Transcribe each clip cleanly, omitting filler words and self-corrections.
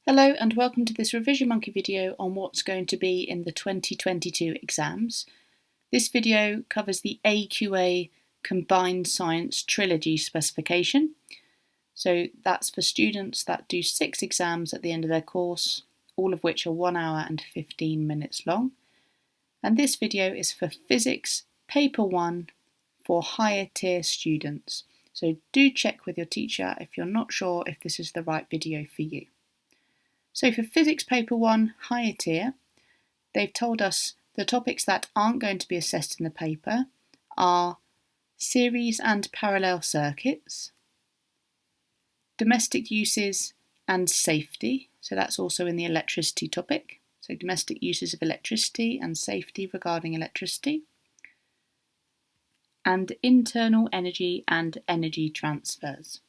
Hello and welcome to this Revision Monkey video on what's going to be in the 2022 exams. This video covers the AQA Combined Science Trilogy specification. So that's for students that do 6 exams at the end of their course, all of which are 1 hour and 15 minutes long. And this video is for Physics Paper 1 for higher tier students. So do check with your teacher if you're not sure if this is the right video for you. So for Physics Paper 1 higher tier, they've told us the topics that aren't going to be assessed in the paper are series and parallel circuits, domestic uses and safety, so that's also in the electricity topic, so domestic uses of electricity and safety regarding electricity, and internal energy and energy transfers.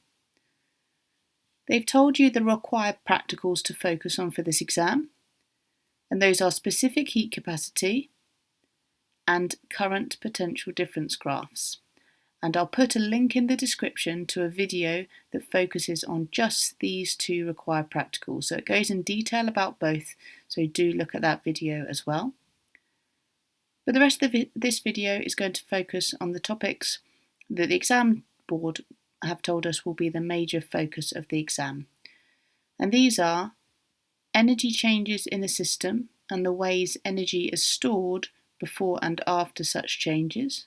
They've told you the required practicals to focus on for this exam, and those are specific heat capacity and current potential difference graphs. And I'll put a link in the description to a video that focuses on just these 2 required practicals. So it goes in detail about both, so do look at that video as well. But the rest of this video is going to focus on the topics that the exam board have told us will be the major focus of the exam. And these are energy changes in the system and the ways energy is stored before and after such changes,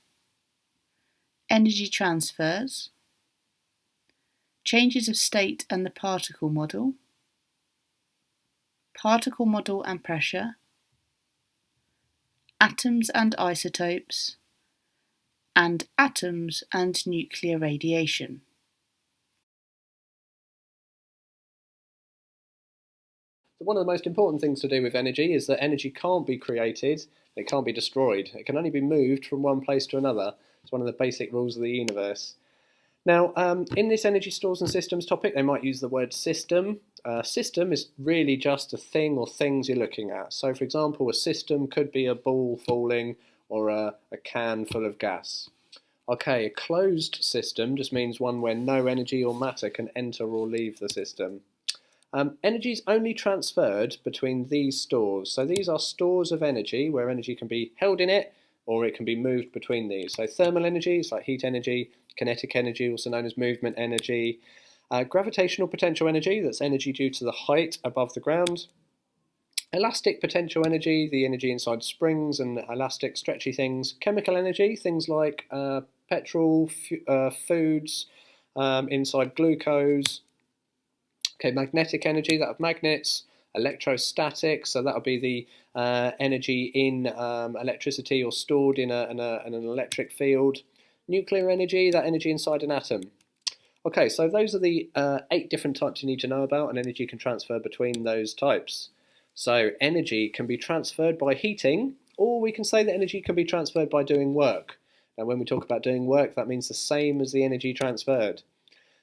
energy transfers, changes of state and the particle model and pressure, atoms and isotopes, and atoms and nuclear radiation. One of the most important things to do with energy is that energy can't be created, it can't be destroyed. It can only be moved from one place to another. It's one of the basic rules of the universe. Now, in this energy stores and systems topic, they might use the word system. System is really just a thing or things you're looking at. So, for example, a system could be a ball falling or a can full of gas. Okay, a closed system just means one where no energy or matter can enter or leave the system. Energy is only transferred between these stores. So these are stores of energy where energy can be held in it or it can be moved between these. So thermal energy is like heat energy, kinetic energy, also known as movement energy, gravitational potential energy, that's energy due to the height above the ground, elastic potential energy, the energy inside springs and elastic stretchy things, chemical energy, things like petrol, foods, inside glucose. Okay, magnetic energy, that of magnets, electrostatic, so that would be the energy in electricity or stored in an electric field. Nuclear energy, that energy inside an atom. Okay, so those are the 8 different types you need to know about, and energy can transfer between those types. So energy can be transferred by heating, or we can say that energy can be transferred by doing work. Now when we talk about doing work, that means the same as the energy transferred.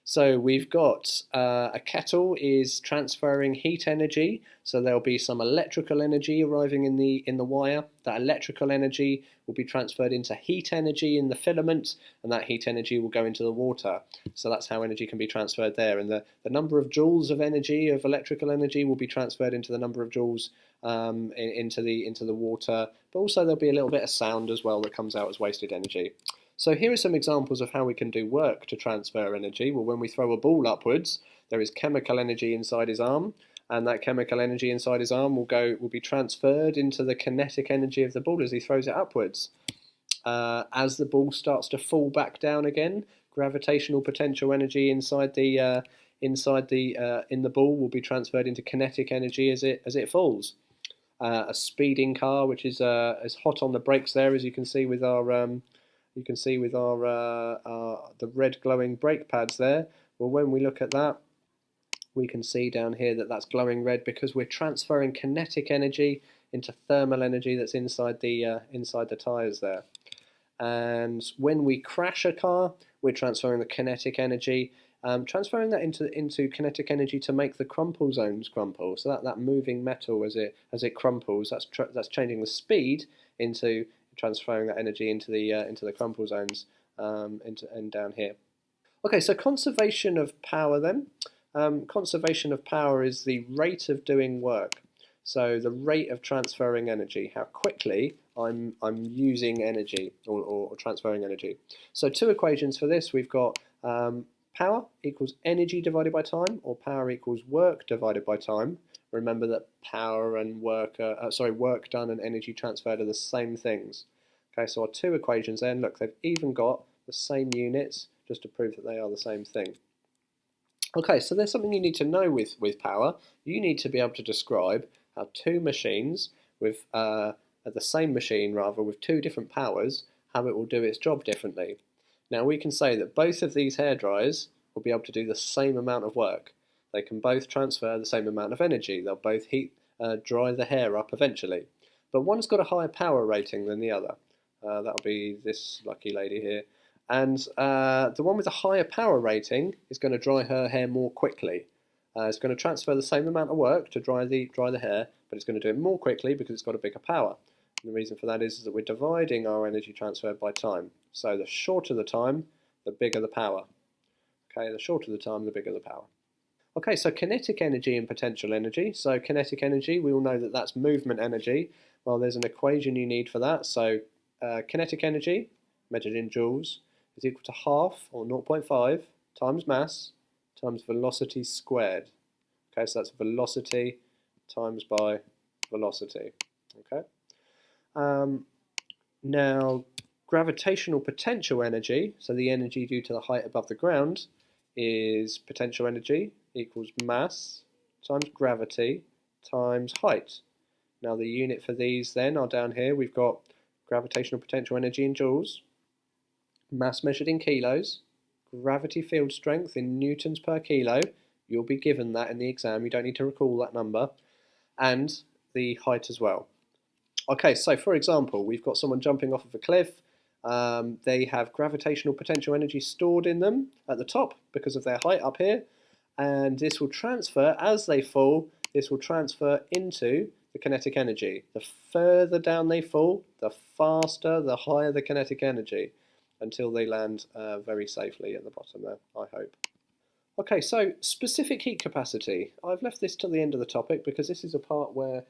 So we've got a kettle is transferring heat energy, so there'll be some electrical energy arriving in the wire. That electrical energy will be transferred into heat energy in the filament, and that heat energy will go into the water. So that's how energy can be transferred there. And the number of joules of energy, of electrical energy, will be transferred into the number of joules into the water. But also there'll be a little bit of sound as well that comes out as wasted energy. So here are some examples of how we can do work to transfer energy. Well, when we throw a ball upwards, there is chemical energy inside his arm, and that chemical energy inside his arm will be transferred into the kinetic energy of the ball as he throws it upwards. As the ball starts to fall back down again, gravitational potential energy in the ball will be transferred into kinetic energy as it falls. A speeding car, which is hot on the brakes there, as you can see with our the red glowing brake pads there. Well, when we look at that, we can see down here that that's glowing red because we're transferring kinetic energy into thermal energy that's inside the tyres there. And when we crash a car, we're transferring the kinetic energy, transferring that into kinetic energy to make the crumple zones crumple. So that moving metal as it crumples, that's changing the speed into transferring that energy into the crumple zones and down here. Okay, so conservation of power then. Conservation of power is the rate of doing work. So the rate of transferring energy, how quickly I'm using energy or transferring energy. So two equations for this. We've got power equals energy divided by time, or power equals work divided by time. Remember that power and work done and energy transferred are the same things. Okay, so our two equations there, and look, they've even got the same units just to prove that they are the same thing. Okay, so there's something you need to know with power. You need to be able to describe how two machines with the same machine rather with two different powers, how it will do its job differently. Now we can say that both of these hairdryers will be able to do the same amount of work. They can both transfer the same amount of energy. They'll both dry the hair up eventually. But one's got a higher power rating than the other. That'll be this lucky lady here. And the one with a higher power rating is going to dry her hair more quickly. It's going to transfer the same amount of work to dry the hair, but it's going to do it more quickly because it's got a bigger power. And the reason for that is that we're dividing our energy transfer by time. So the shorter the time, the bigger the power. Okay, the shorter the time, the bigger the power. Okay, so kinetic energy and potential energy. So kinetic energy, we all know that that's movement energy. Well, there's an equation you need for that. So kinetic energy, measured in joules, is equal to half, or 0.5, times mass, times velocity squared. Okay, so that's velocity times by velocity. Okay. Now, gravitational potential energy, so the energy due to the height above the ground, is potential energy equals mass times gravity times height. Now the unit for these then are down here. We've got gravitational potential energy in joules, mass measured in kilos, gravity field strength in newtons per kilo. You'll be given that in the exam. You don't need to recall that number. And the height as well. Okay, so for example, we've got someone jumping off of a cliff. They have gravitational potential energy stored in them at the top because of their height up here. And this will transfer, as they fall, this will transfer into the kinetic energy. The further down they fall, the faster, the higher the kinetic energy, until they land very safely at the bottom there, I hope. Okay, so specific heat capacity. I've left this till the end of the topic because this is a part where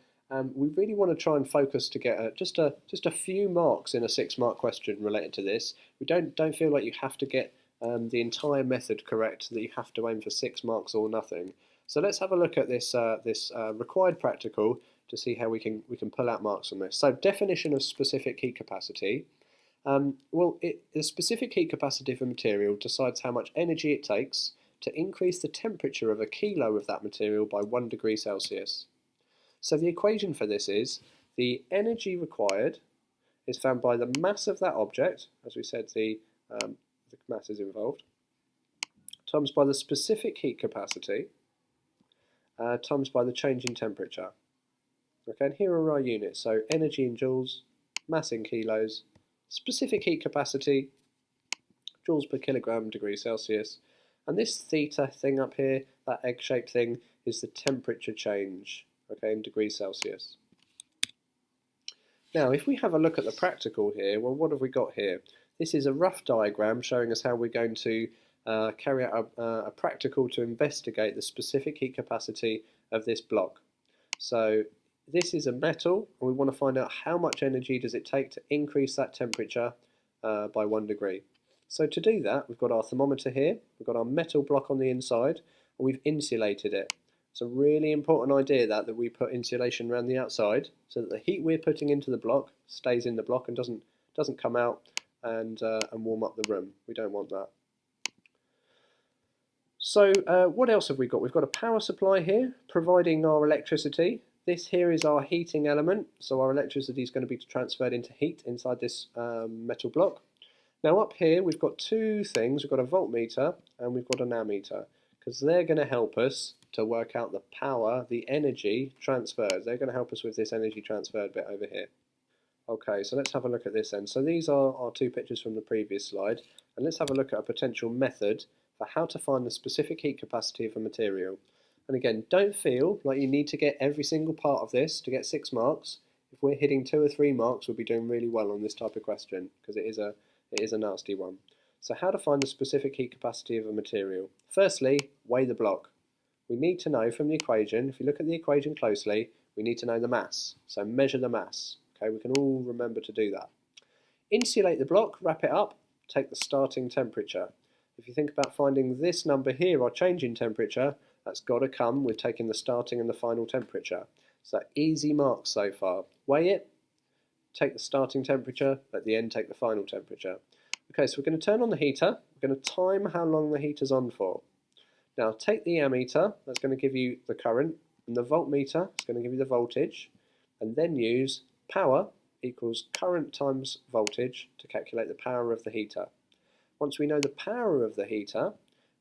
we really want to try and focus to get just a few marks in a 6-mark question related to this. We don't feel like you have to get the entire method correct, that you have to aim for 6 marks or nothing. So let's have a look at this required practical to see how we can pull out marks on this. So definition of specific heat capacity. The specific heat capacity of a material decides how much energy it takes to increase the temperature of a kilo of that material by 1 degree Celsius. So the equation for this is the energy required is found by the mass of that object, as we said the mass is involved, times by the specific heat capacity, times by the change in temperature. Okay, and here are our units. So energy in joules, mass in kilos, specific heat capacity, joules per kilogram degree Celsius, and this theta thing up here, that egg-shaped thing, is the temperature change, okay, in degrees Celsius. Now, if we have a look at the practical here, well, what have we got here? This is a rough diagram showing us how we're going to carry out a practical to investigate the specific heat capacity of this block. So this is a metal, and we want to find out how much energy does it take to increase that temperature by 1 degree. So to do that, we've got our thermometer here, we've got our metal block on the inside, and we've insulated it. It's a really important idea that we put insulation around the outside so that the heat we're putting into the block stays in the block and doesn't come out and warm up the room. We don't want that. So what else have we got? We've got a power supply here providing our electricity. This here is our heating element, so our electricity is going to be transferred into heat inside this metal block. Now up here we've got two things. We've got a voltmeter and we've got an ammeter, because they're going to help us to work out the power, the energy transferred. They're going to help us with this energy transferred bit over here. Okay, so let's have a look at this then. So these are our two pictures from the previous slide, and let's have a look at a potential method for how to find the specific heat capacity of a material. And again, don't feel like you need to get every single part of this to get 6 marks. If we're hitting 2 or 3 marks, we'll be doing really well on this type of question, because it is a nasty one. So how to find the specific heat capacity of a material? Firstly, weigh the block. we need to know from the equation, if you look at the equation closely, we need to know the mass. So measure the mass. Okay, we can all remember to do that. Insulate the block, wrap it up, take the starting temperature. If you think about finding this number here, our change in temperature, that's got to come with taking the starting and the final temperature. So easy marks so far. Weigh it, take the starting temperature, at the end take the final temperature. Okay, so we're going to turn on the heater, we're going to time how long the heater's on for. Now take the ammeter, that's going to give you the current, and the voltmeter is going to give you the voltage, and then use power equals current times voltage to calculate the power of the heater. Once we know the power of the heater,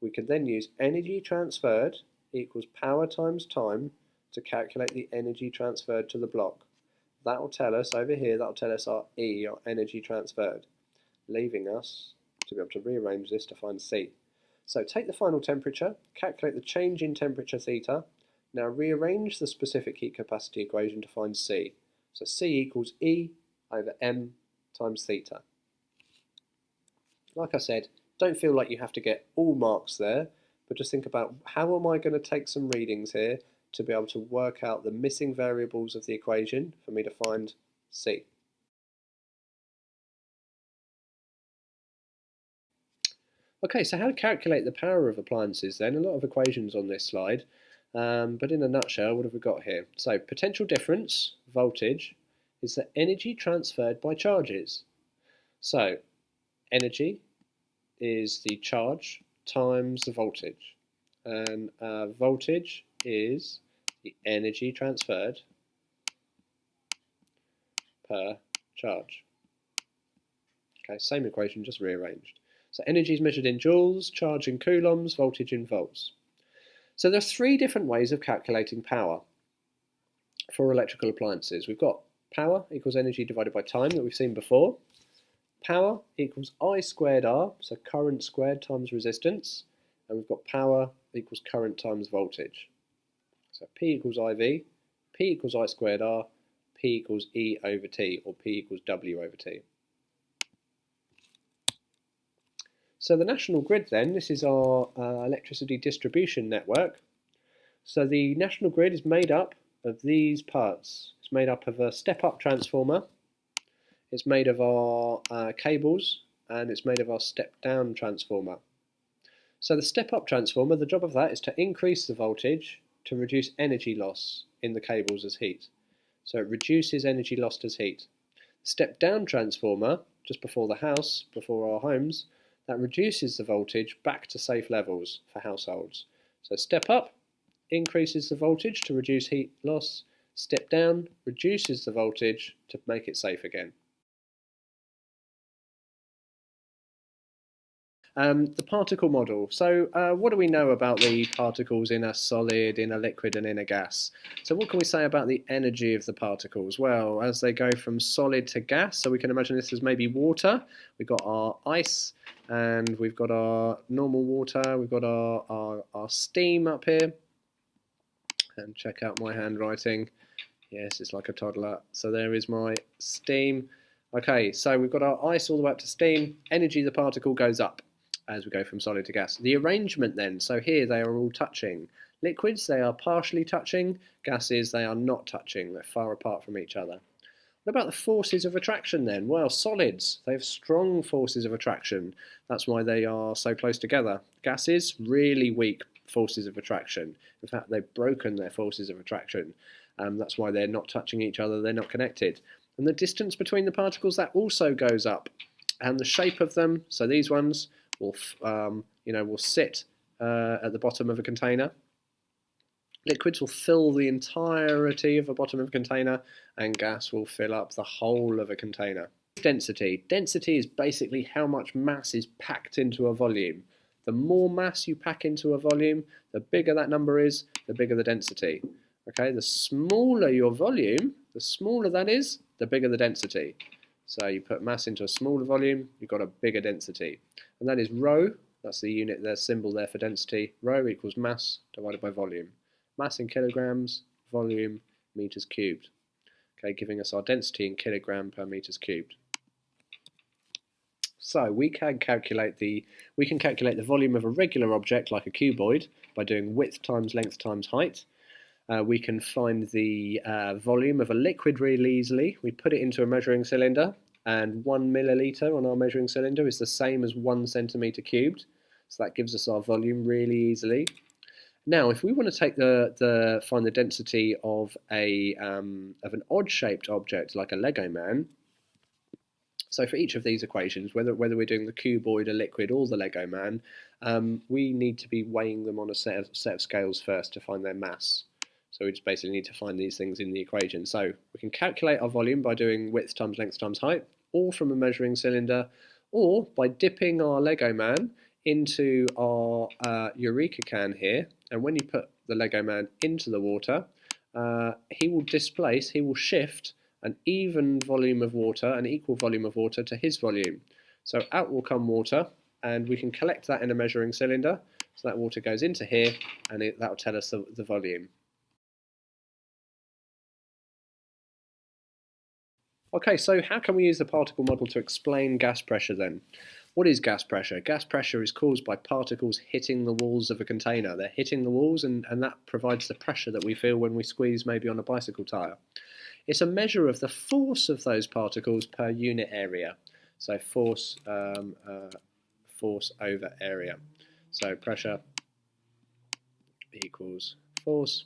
we can then use energy transferred equals power times time to calculate the energy transferred to the block. That will tell us over here, that will tell us our E, our energy transferred, leaving us to be able to rearrange this to find C. So take the final temperature, calculate the change in temperature theta, now rearrange the specific heat capacity equation to find C. So C equals E over M times theta. Like I said, don't feel like you have to get all marks there, but just think about how am I going to take some readings here to be able to work out the missing variables of the equation for me to find C. Okay, so how to calculate the power of appliances then? A lot of equations on this slide, but in a nutshell, what have we got here? So potential difference, voltage, is the energy transferred by charges. So energy is the charge times the voltage, and voltage is the energy transferred per charge. Okay, same equation, just rearranged. So energy is measured in joules, charge in coulombs, voltage in volts. So there's three different ways of calculating power for electrical appliances. We've got power equals energy divided by time that we've seen before. Power equals I squared R, so current squared times resistance. And we've got power equals current times voltage. So P equals IV, P equals I squared R, P equals E over T, or P equals W over T. So the national grid then, this is our electricity distribution network. So the national grid is made up of these parts. It's made up of a step-up transformer, it's made of our cables, and it's made of our step-down transformer. So the step-up transformer, the job of that is to increase the voltage to reduce energy loss in the cables as heat. So it reduces energy lost as heat. The step-down transformer, just before the house, before our homes, that reduces the voltage back to safe levels for households. So step up increases the voltage to reduce heat loss, step down reduces the voltage to make it safe again. The particle model. So what do we know about the particles in a solid, in a liquid and in a gas? So what can we say about the energy of the particles? Well, as they go from solid to gas, so we can imagine this as maybe water. We've got our ice and we've got our normal water, we've got our steam up here. And check out my handwriting. Yes, it's like a toddler. So there is my steam. Okay, so we've got our ice all the way up to steam. Energy of the particle goes up as we go from solid to gas. The arrangement then, so here they are all touching. Liquids, they are partially touching. Gases, they are not touching. They're far apart from each other. What about the forces of attraction then? Well, solids, they have strong forces of attraction. That's why they are so close together. Gases, really weak forces of attraction. In fact, they've broken their forces of attraction. That's why they're not touching each other, they're not connected. And the distance between the particles, that also goes up. And the shape of them, so these ones will, will sit at the bottom of a container. Liquids will fill the entirety of the bottom of a container, and gas will fill up the whole of a container. Density. Density is basically how much mass is packed into a volume. The more mass you pack into a volume, the bigger that number is, the bigger the density. Okay, the smaller your volume, the smaller that is, the bigger the density. So you put mass into a smaller volume, you've got a bigger density. And that is rho, that's the unit, the symbol there for density. Rho equals mass divided by volume. Mass in kilograms, volume, meters cubed. Okay, giving us our density in kilogram per meters cubed. So we can calculate the volume of a regular object like a cuboid by doing width times length times height. We can find the volume of a liquid really easily. We put it into a measuring cylinder, and 1 milliliter on our measuring cylinder is the same as 1 centimeter cubed. So that gives us our volume really easily. Now, if we want to take find the density of an odd-shaped object like a Lego man, so for each of these equations, whether we're doing the cuboid, a liquid, or the Lego man, we need to be weighing them on a set of scales first to find their mass. So we just basically need to find these things in the equation. So we can calculate our volume by doing width times length times height, or from a measuring cylinder, or by dipping our Lego man into our Eureka can here. And when you put the Lego man into the water, he will shift an even volume of water, an equal volume of water to his volume. So out will come water, and we can collect that in a measuring cylinder. So that water goes into here, and that will tell us the volume. Okay, so how can we use the particle model to explain gas pressure then? What is gas pressure? Gas pressure is caused by particles hitting the walls of a container. They're hitting the walls, and that provides the pressure that we feel when we squeeze maybe on a bicycle tyre. It's a measure of the force of those particles per unit area. So force over area. So pressure equals force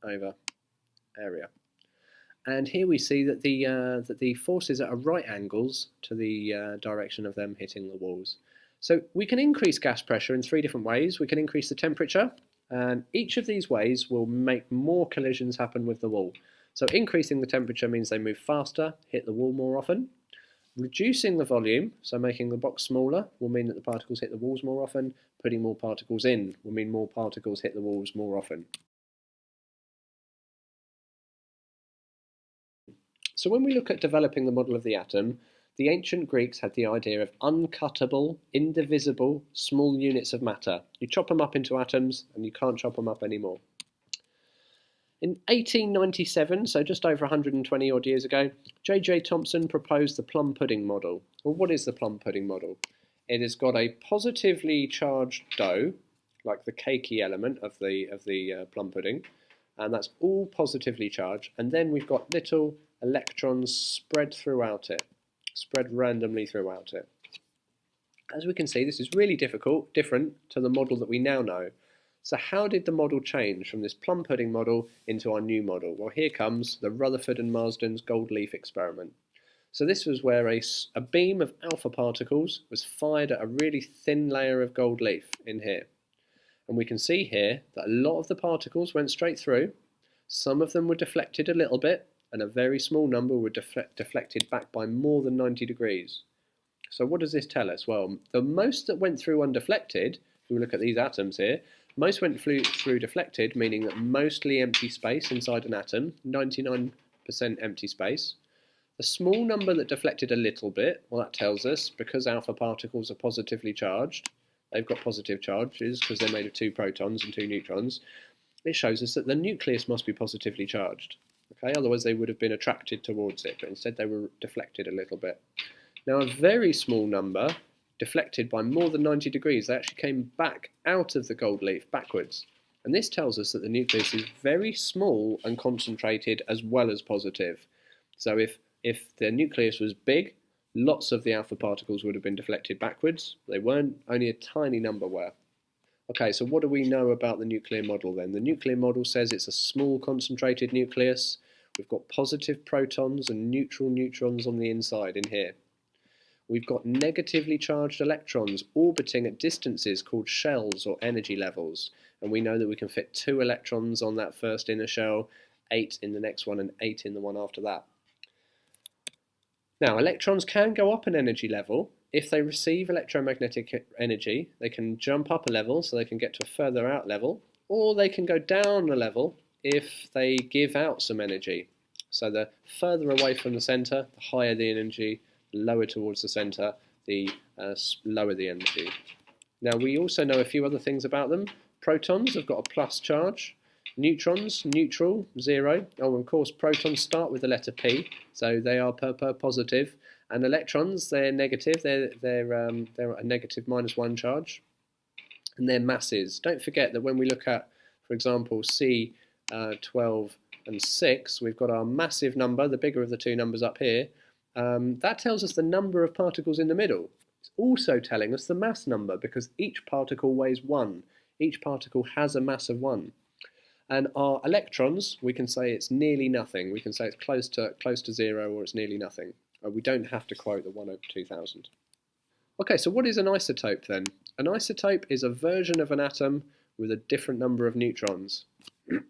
over area. And here we see that the forces are at right angles to the direction of them hitting the walls. So we can increase gas pressure in 3 different ways. We can increase the temperature, and each of these ways will make more collisions happen with the wall. So increasing the temperature means they move faster, hit the wall more often. Reducing the volume, so making the box smaller, will mean that the particles hit the walls more often. Putting more particles in will mean more particles hit the walls more often. So when we look at developing the model of the atom, the ancient Greeks had the idea of uncuttable, indivisible, small units of matter. You chop them up into atoms, and you can't chop them up anymore. In 1897, so just over 120 odd years ago, J.J. Thomson proposed the plum pudding model. Well, what is the plum pudding model? It has got a positively charged dough, like the cakey element of the plum pudding, and that's all positively charged. And then we've got little electrons spread throughout it, spread randomly throughout it. As we can see, this is really different to the model that we now know. So how did the model change from this plum pudding model into our new model? Well, here comes the Rutherford and Marsden's gold leaf experiment. So this was where a beam of alpha particles was fired at a really thin layer of gold leaf in here. And we can see here that a lot of the particles went straight through. Some of them were deflected a little bit, and a very small number were deflected back by more than 90 degrees. So what does this tell us? Well, the most that went through undeflected, if we look at these atoms here, most went through deflected, meaning that mostly empty space inside an atom, 99% empty space. A small number that deflected a little bit, well, that tells us, because alpha particles are positively charged, they've got positive charges because they're made of 2 protons and 2 neutrons, it shows us that the nucleus must be positively charged. Okay, otherwise they would have been attracted towards it, but instead they were deflected a little bit. Now a very small number deflected by more than 90 degrees, they actually came back out of the gold leaf backwards. And this tells us that the nucleus is very small and concentrated as well as positive. So if the nucleus was big, lots of the alpha particles would have been deflected backwards. They weren't, only a tiny number were. Okay, so what do we know about the nuclear model then? The nuclear model says it's a small concentrated nucleus. We've got positive protons and neutral neutrons on the inside in here. We've got negatively charged electrons orbiting at distances called shells or energy levels. And we know that we can fit 2 electrons on that first inner shell, 8 in the next one, and 8 in the one after that. Now, electrons can go up an energy level. If they receive electromagnetic energy, they can jump up a level, so they can get to a further out level, or they can go down a level if they give out some energy. So the further away from the centre, the higher the energy, lower towards the centre, the lower the energy. Now we also know a few other things about them. Protons have got a plus charge. Neutrons, neutral, 0. Oh, and of course, protons start with the letter P, so they are per positive, And electrons, they're negative. They're a negative -1 charge, and they're masses. Don't forget that when we look at, for example, C12 and 6, we've got our massive number, the bigger of the two numbers up here. That tells us the number of particles in the middle. It's also telling us the mass number because each particle weighs 1. Each particle has a mass of 1. And our electrons, we can say it's nearly nothing. We can say it's close to 0 or it's nearly nothing. We don't have to quote the 1/2000. Okay, so what is an isotope then? An isotope is a version of an atom with a different number of neutrons.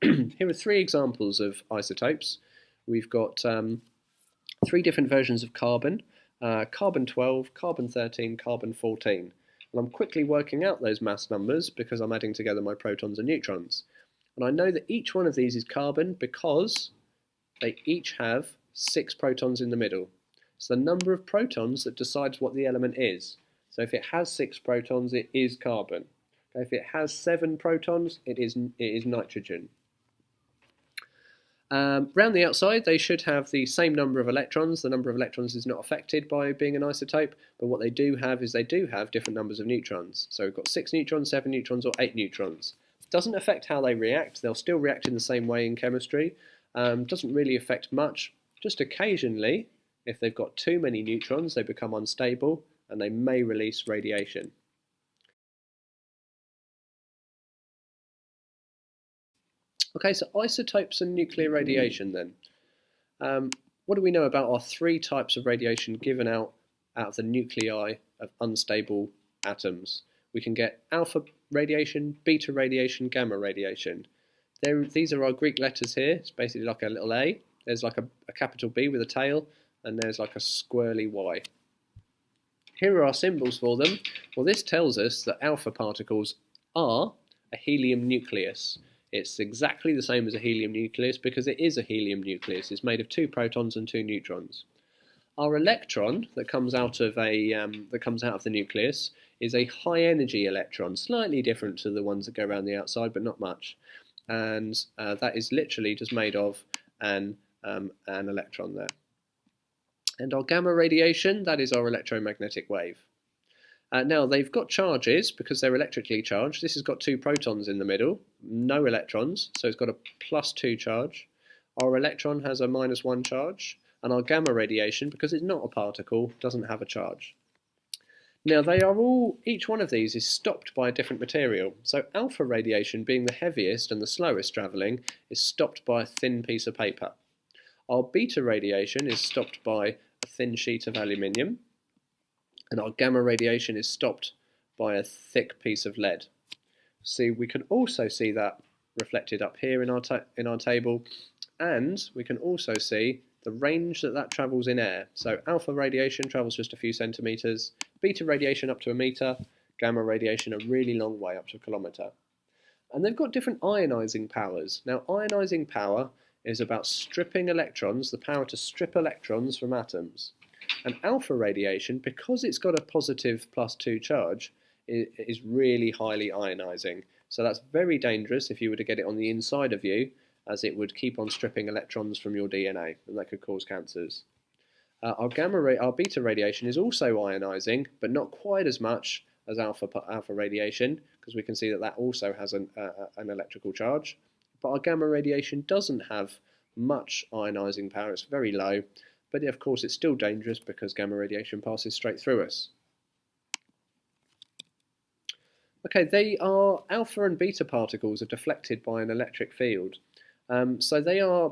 Here are 3 examples of isotopes. We've got 3 different versions of carbon, carbon-12, carbon-13, carbon-14. And I'm quickly working out those mass numbers because I'm adding together my protons and neutrons. And I know that each one of these is carbon because they each have 6 protons in the middle. It's the number of protons that decides what the element is. So if it has 6 protons, it is carbon. If it has 7 protons, it is nitrogen. Round the outside, they should have the same number of electrons. The number of electrons is not affected by being an isotope, but what they do have is they do have different numbers of neutrons. So we've got 6 neutrons, 7 neutrons, or 8 neutrons. Doesn't affect how they react. They'll still react in the same way in chemistry. Doesn't really affect much. Just occasionally, if they've got too many neutrons, they become unstable and they may release radiation. Okay, so isotopes and nuclear radiation then. What do we know about our 3 types of radiation given out of the nuclei of unstable atoms? We can get alpha radiation, beta radiation, gamma radiation. These are our Greek letters here. It's basically like a little A. There's like a capital B with a tail, and there's like a squirrely Y. Here are our symbols for them. Well, this tells us that alpha particles are a helium nucleus. It's exactly the same as a helium nucleus because it is a helium nucleus. It's made of 2 protons and 2 neutrons. Our electron that comes out of the nucleus is a high energy electron, slightly different to the ones that go around the outside, but not much. And that is literally just made of an electron there. And our gamma radiation, that is our electromagnetic wave. Now they've got charges because they're electrically charged. This has got 2 protons in the middle, no electrons, so it's got a +2 charge. Our electron has a -1 charge, and our gamma radiation, because it's not a particle, doesn't have a charge. Now they are each one of these is stopped by a different material. So alpha radiation, being the heaviest and the slowest travelling, is stopped by a thin piece of paper. Our beta radiation is stopped by a thin sheet of aluminium. And our gamma radiation is stopped by a thick piece of lead. See, we can also see that reflected up here in our table, and we can also see the range that travels in air. So alpha radiation travels just a few centimetres, beta radiation up to a metre, gamma radiation a really long way up to a kilometre. And they've got different ionising powers. Now, ionising power is about stripping electrons, the power to strip electrons from atoms. And alpha radiation, because it's got a positive +2 charge, is really highly ionising. So that's very dangerous if you were to get it on the inside of you, as it would keep on stripping electrons from your DNA, and that could cause cancers. Our beta radiation is also ionising, but not quite as much as alpha radiation, because we can see that also has an electrical charge. But our gamma radiation doesn't have much ionising power, it's very low. But of course it's still dangerous because gamma radiation passes straight through us. Okay, alpha and beta particles are deflected by an electric field. So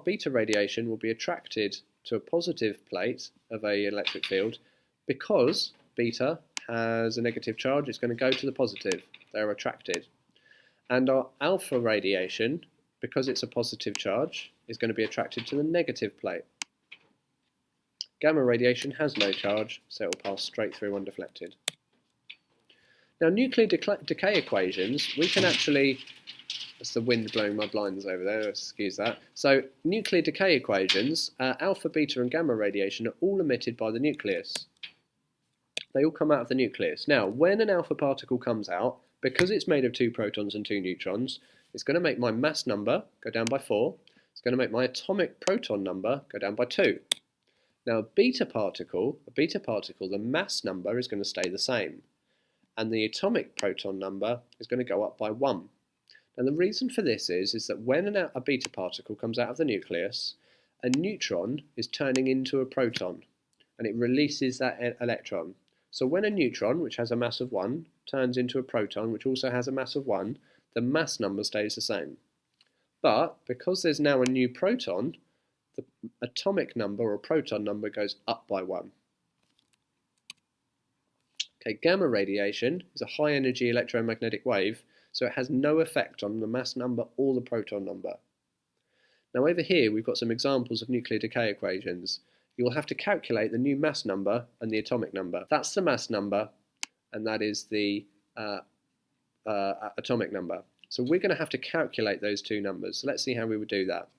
beta radiation will be attracted to a positive plate of an electric field because beta has a negative charge, it's going to go to the positive, they're attracted. And our alpha radiation, because it's a positive charge, is going to be attracted to the negative plate. Gamma radiation has no charge, so it will pass straight through undeflected. Now, nuclear decay equations, we can actually... That's the wind blowing my blinds over there, excuse that. So, nuclear decay equations, alpha, beta and gamma radiation are all emitted by the nucleus. They all come out of the nucleus. Now, when an alpha particle comes out, because it's made of 2 protons and 2 neutrons, it's going to make my mass number go down by 4. It's going to make my atomic proton number go down by 2. Now a beta particle, the mass number is going to stay the same, and the atomic proton number is going to go up by 1. And the reason for this is that when a beta particle comes out of the nucleus, a neutron is turning into a proton, and it releases that electron. So when a neutron, which has a mass of 1, turns into a proton, which also has a mass of 1, the mass number stays the same. But because there's now a new proton, the atomic number or proton number goes up by 1. Okay, gamma radiation is a high energy electromagnetic wave, so it has no effect on the mass number or the proton number. Now over here we've got some examples of nuclear decay equations. You will have to calculate the new mass number and the atomic number. That's the mass number and that is the atomic number. So we're going to have to calculate those two numbers. So let's see how we would do that.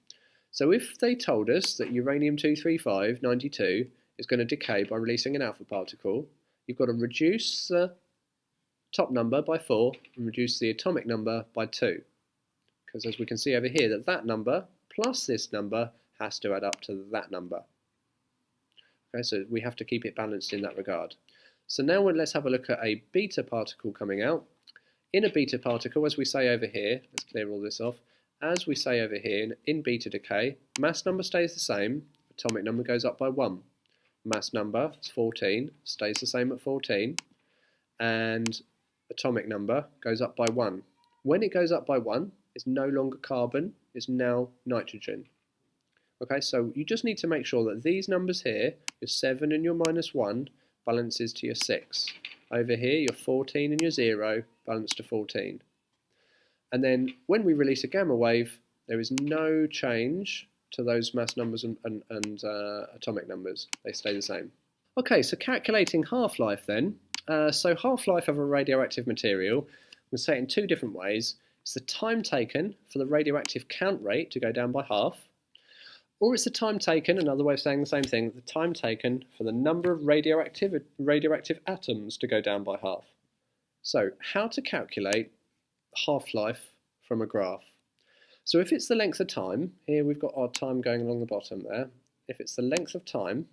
So if they told us that uranium-235 92 is going to decay by releasing an alpha particle, you've got to reduce the top number by 4 and reduce the atomic number by 2. Because as we can see over here, that number plus this number has to add up to that number. Okay, so we have to keep it balanced in that regard. So now let's have a look at a beta particle coming out. In a beta particle, as we say over here, let's clear all this off, as we say over here, in beta decay, mass number stays the same, atomic number goes up by 1. Mass number is 14, stays the same at 14, and atomic number goes up by 1. When it goes up by 1, it's no longer carbon, it's now nitrogen. Okay, so you just need to make sure that these numbers here, your 7 and your -1, balances to your 6. Over here, your 14 and your 0 balance to 14. And then when we release a gamma wave, there is no change to those mass numbers and atomic numbers. They stay the same. Okay, so calculating half-life then. So half-life of a radioactive material, we say it in two different ways. It's the time taken for the radioactive count rate to go down by half, or it's the time taken, another way of saying the same thing, the time taken for the number of radioactive atoms to go down by half. So how to calculate half-life from a graph. So if it's the length of time, here we've got our time going along the bottom there. If it's the length of time,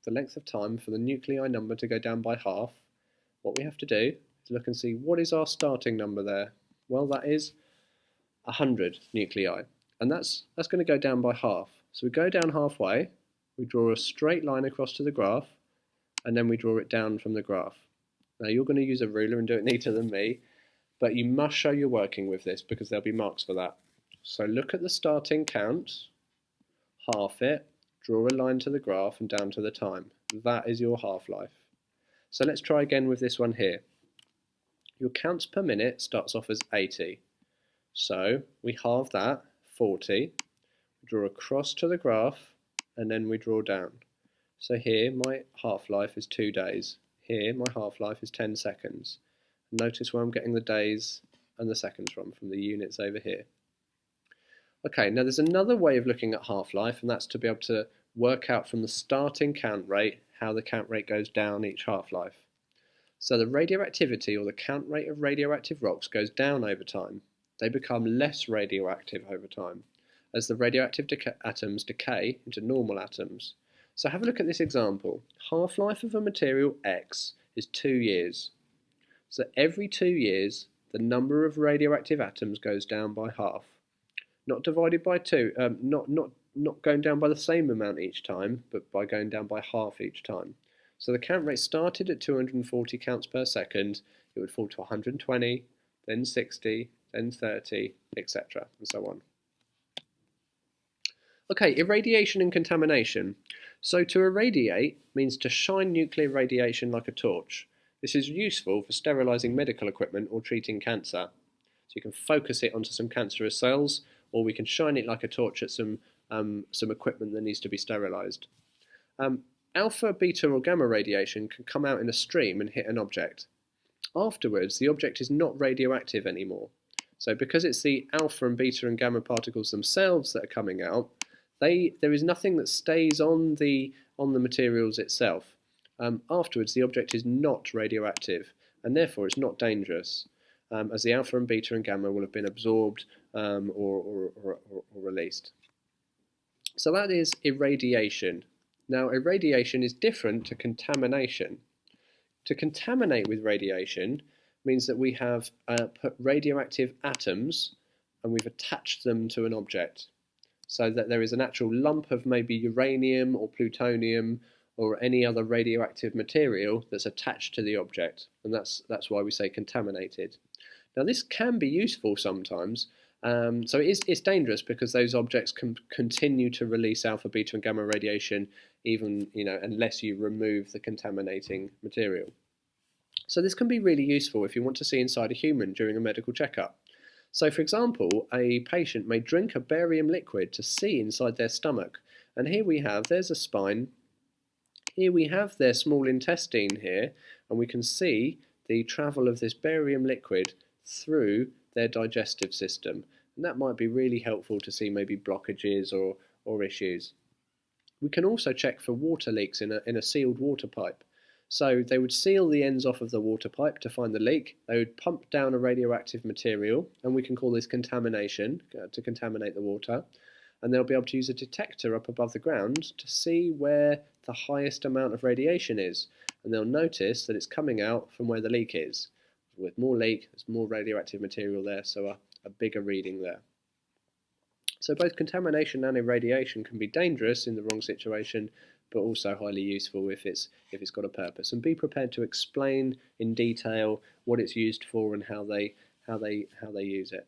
for the nuclei number to go down by half, what we have to do is look and see what is our starting number there. Well, that is 100 nuclei, and that's going to go down by half. So we go down halfway, we draw a straight line across to the graph, and then we draw it down from the graph. Now you're going to use a ruler and do it neater than me, but you must show you're working with this because there'll be marks for that. So look at the starting count, half it, draw a line to the graph and down to the time. That is your half-life. So let's try again with this one here. Your counts per minute starts off as 80. So we halve that, 40, we draw across to the graph, and then we draw down. So here my half-life is 2 days. Here my half-life is 10 seconds. Notice where I'm getting the days and the seconds from the units over here. Okay, now there's another way of looking at half-life, and that's to be able to work out from the starting count rate how the count rate goes down each half-life. So the radioactivity or the count rate of radioactive rocks goes down over time. They become less radioactive over time as the radioactive atoms decay into normal atoms. So have a look at this example. Half-life of a material X is 2 years. So every 2 years, the number of radioactive atoms goes down by half. Not divided by 2, not going down by the same amount each time, but by going down by half each time. So the count rate started at 240 counts per second, it would fall to 120, then 60, then 30, etc. and so on. Okay, irradiation and contamination. So to irradiate means to shine nuclear radiation like a torch. This is useful for sterilising medical equipment or treating cancer. So you can focus it onto some cancerous cells, or we can shine it like a torch at some equipment that needs to be sterilised. Alpha, beta or gamma radiation can come out in a stream and hit an object. Afterwards, the object is not radioactive anymore. So because it's the alpha and beta and gamma particles themselves that are coming out, there is nothing that stays on the materials itself. Afterwards, the object is not radioactive, and therefore it's not dangerous. as the alpha and beta and gamma will have been absorbed or released. So that is irradiation. Now, irradiation is different to contamination. To contaminate with radiation means that we have put radioactive atoms and we've attached them to an object, so that there is an actual lump of maybe uranium or plutonium or any other radioactive material that's attached to the object, and that's why we say contaminated. Now, this can be useful sometimes. So it's dangerous because those objects can continue to release alpha, beta, and gamma radiation, even unless you remove the contaminating material. So this can be really useful if you want to see inside a human during a medical checkup. So, for example, a patient may drink a barium liquid to see inside their stomach, and here we have, there's a spine. Here we have their small intestine here, and we can see the travel of this barium liquid through their digestive system, and that might be really helpful to see maybe blockages or issues. We can also check for water leaks in a sealed water pipe. So they would seal the ends off of the water pipe to find the leak. They would pump down a radioactive material, and we can call this contamination, to contaminate the water. And they'll be able to use a detector up above the ground to see where the highest amount of radiation is. And they'll notice that it's coming out from where the leak is. With more leak, there's more radioactive material there, so a bigger reading there. So both contamination and irradiation can be dangerous in the wrong situation, but also highly useful if it's got a purpose. And be prepared to explain in detail what it's used for and how they use it.